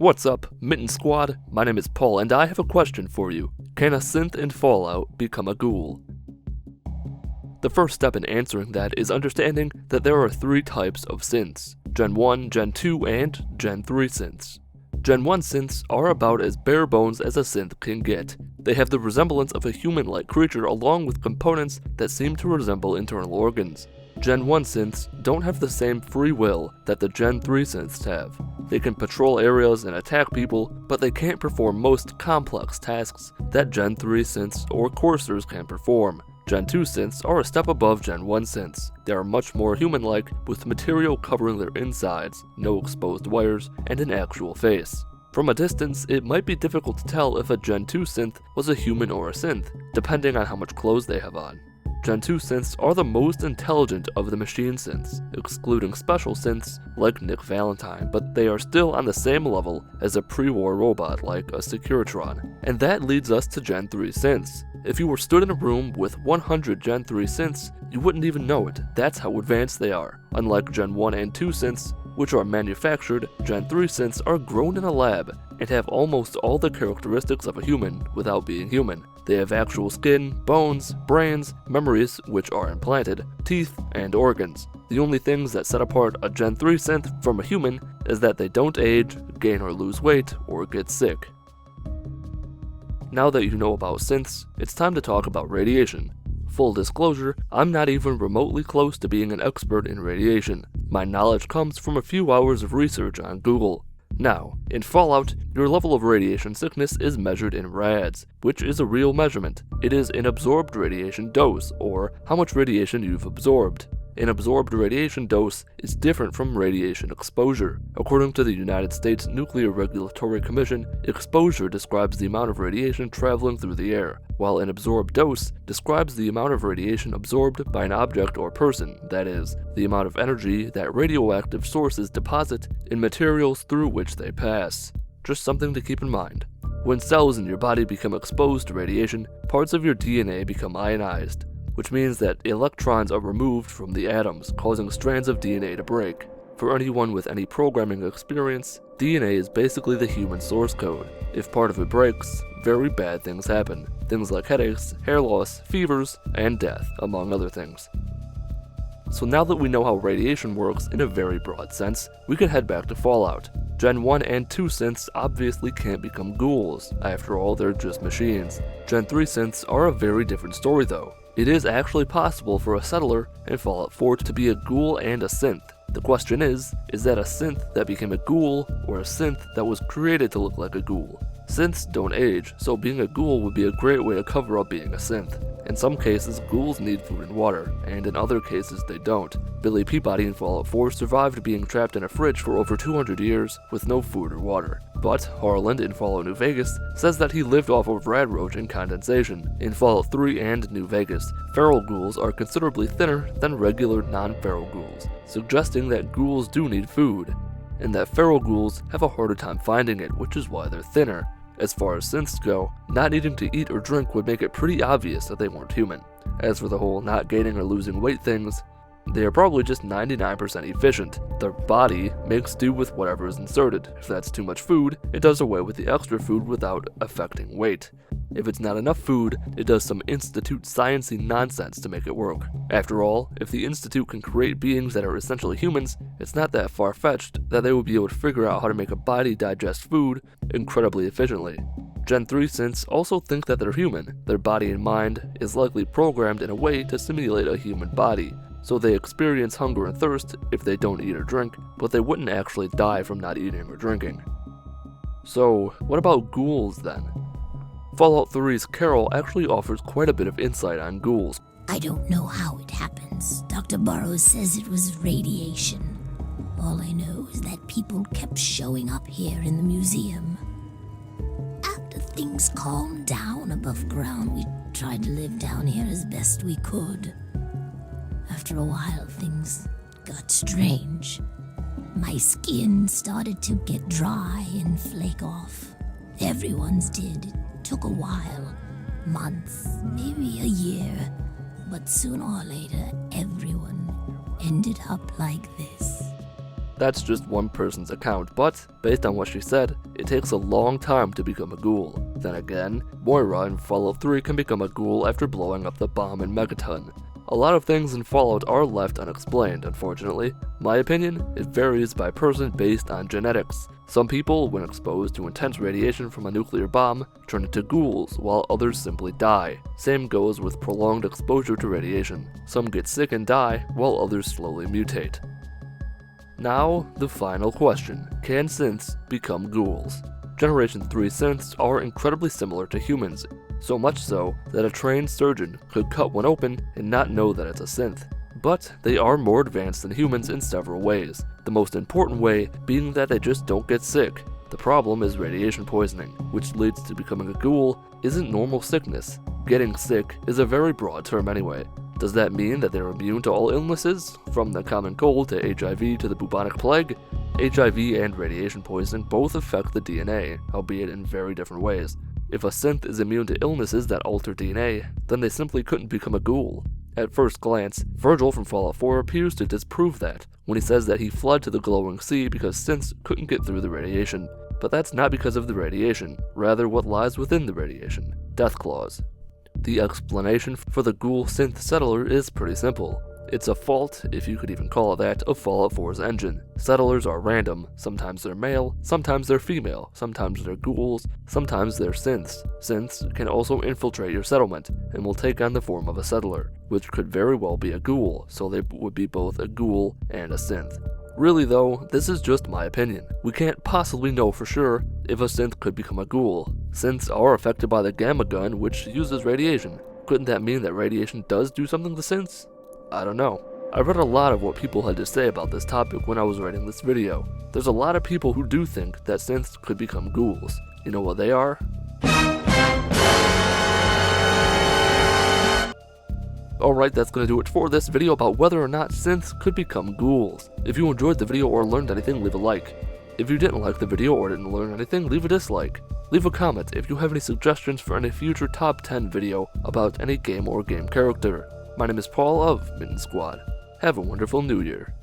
What's up, Mitten Squad? My name is Paul, and I have a question for you. Can a synth in Fallout become a ghoul? The first step in answering that is understanding that there are three types of synths: Gen 1, Gen 2, and Gen 3 synths. Gen 1 synths are about as bare bones as a synth can get. They have the resemblance of a human-like creature along with components that seem to resemble internal organs. Gen 1 synths don't have the same free will that the Gen 3 synths have. They can patrol areas and attack people, but they can't perform most complex tasks that Gen 3 synths or coursers can perform. Gen 2 synths are a step above Gen 1 synths. They are much more human-like, with material covering their insides, no exposed wires, and an actual face. From a distance, it might be difficult to tell if a Gen 2 synth was a human or a synth, depending on how much clothes they have on. Gen 2 synths are the most intelligent of the machine synths, excluding special synths like Nick Valentine, but they are still on the same level as a pre-war robot like a Securitron. And that leads us to Gen 3 synths. If you were stood in a room with 100 Gen 3 synths, you wouldn't even know it. That's how advanced they are. Unlike Gen 1 and 2 synths, which are manufactured, Gen 3 synths are grown in a lab and have almost all the characteristics of a human without being human. They have actual skin, bones, brains, memories which are implanted, teeth, and organs. The only things that set apart a Gen 3 synth from a human is that they don't age, gain or lose weight, or get sick. Now that you know about synths, it's time to talk about radiation. Full disclosure, I'm not even remotely close to being an expert in radiation. My knowledge comes from a few hours of research on Google. Now, in Fallout, your level of radiation sickness is measured in rads, which is a real measurement. It is an absorbed radiation dose, or how much radiation you've absorbed. An absorbed radiation dose is different from radiation exposure. According to the United States Nuclear Regulatory Commission, exposure describes the amount of radiation traveling through the air, while an absorbed dose describes the amount of radiation absorbed by an object or person, that is, the amount of energy that radioactive sources deposit in materials through which they pass. Just something to keep in mind. When cells in your body become exposed to radiation, parts of your DNA become ionized, which means that electrons are removed from the atoms, causing strands of DNA to break. For anyone with any programming experience, DNA is basically the human source code. If part of it breaks, very bad things happen. Things like headaches, hair loss, fevers, and death, among other things. So now that we know how radiation works in a very broad sense, we can head back to Fallout. Gen 1 and 2 synths obviously can't become ghouls. After all, they're just machines. Gen 3 synths are a very different story though. It is actually possible for a settler in Fallout 4 to be a ghoul and a synth. The question is that a synth that became a ghoul, or a synth that was created to look like a ghoul? Synths don't age, so being a ghoul would be a great way to cover up being a synth. In some cases, ghouls need food and water, and in other cases they don't. Billy Peabody in Fallout 4 survived being trapped in a fridge for over 200 years with no food or water. But Harland in Fallout New Vegas says that he lived off of radroach and condensation. In Fallout 3 and New Vegas, feral ghouls are considerably thinner than regular non-feral ghouls, suggesting that ghouls do need food, and that feral ghouls have a harder time finding it, which is why they're thinner. As far as synths go, not needing to eat or drink would make it pretty obvious that they weren't human. As for the whole not gaining or losing weight things, they are probably just 99% efficient. Their body makes do with whatever is inserted. If that's too much food, it does away with the extra food without affecting weight. If it's not enough food, it does some Institute science-y nonsense to make it work. After all, if the Institute can create beings that are essentially humans, it's not that far-fetched that they would be able to figure out how to make a body digest food incredibly efficiently. Gen 3 synths also think that they're human. Their body and mind is likely programmed in a way to simulate a human body, so they experience hunger and thirst if they don't eat or drink, but they wouldn't actually die from not eating or drinking. So, what about ghouls then? Fallout 3's Carol actually offers quite a bit of insight on ghouls. I don't know how it happens. Dr. Burroughs says it was radiation. All I know is that people kept showing up here in the museum. After things calmed down above ground, we tried to live down here as best we could. After a while, things got strange. My skin started to get dry and flake off. Everyone's did. It took a while. Months, maybe a year. But sooner or later, everyone ended up like this. That's just one person's account, but based on what she said, it takes a long time to become a ghoul. Then again, Moira in Fallout 3 can become a ghoul after blowing up the bomb in Megaton. A lot of things in Fallout are left unexplained, unfortunately. My opinion, it varies by person based on genetics. Some people, when exposed to intense radiation from a nuclear bomb, turn into ghouls, while others simply die. Same goes with prolonged exposure to radiation. Some get sick and die, while others slowly mutate. Now, the final question. Can synths become ghouls? Generation 3 synths are incredibly similar to humans, so much so that a trained surgeon could cut one open and not know that it's a synth. But they are more advanced than humans in several ways, the most important way being that they just don't get sick. The problem is radiation poisoning, which leads to becoming a ghoul isn't normal sickness. Getting sick is a very broad term anyway. Does that mean that they're immune to all illnesses, from the common cold to HIV to the bubonic plague? HIV and radiation poisoning both affect the DNA, albeit in very different ways. If a synth is immune to illnesses that alter DNA, then they simply couldn't become a ghoul. At first glance, Virgil from Fallout 4 appears to disprove that, when he says that he fled to the glowing sea because synths couldn't get through the radiation. But that's not because of the radiation, rather what lies within the radiation: Deathclaws. The explanation for the ghoul synth settler is pretty simple. It's a fault, if you could even call it that, of Fallout 4's engine. Settlers are random. Sometimes they're male, sometimes they're female, sometimes they're ghouls, sometimes they're synths. Synths can also infiltrate your settlement, and will take on the form of a settler, which could very well be a ghoul, so they would be both a ghoul and a synth. Really though, this is just my opinion. We can't possibly know for sure if a synth could become a ghoul. Synths are affected by the gamma gun, which uses radiation. Couldn't that mean that radiation does do something to synths? I don't know. I read a lot of what people had to say about this topic when I was writing this video. There's a lot of people who do think that synths could become ghouls. You know what they are? Alright, that's gonna do it for this video about whether or not synths could become ghouls. If you enjoyed the video or learned anything, leave a like. If you didn't like the video or didn't learn anything, leave a dislike. Leave a comment if you have any suggestions for any future top 10 video about any game or game character. My name is Paul of Mitten Squad. Have a wonderful New Year.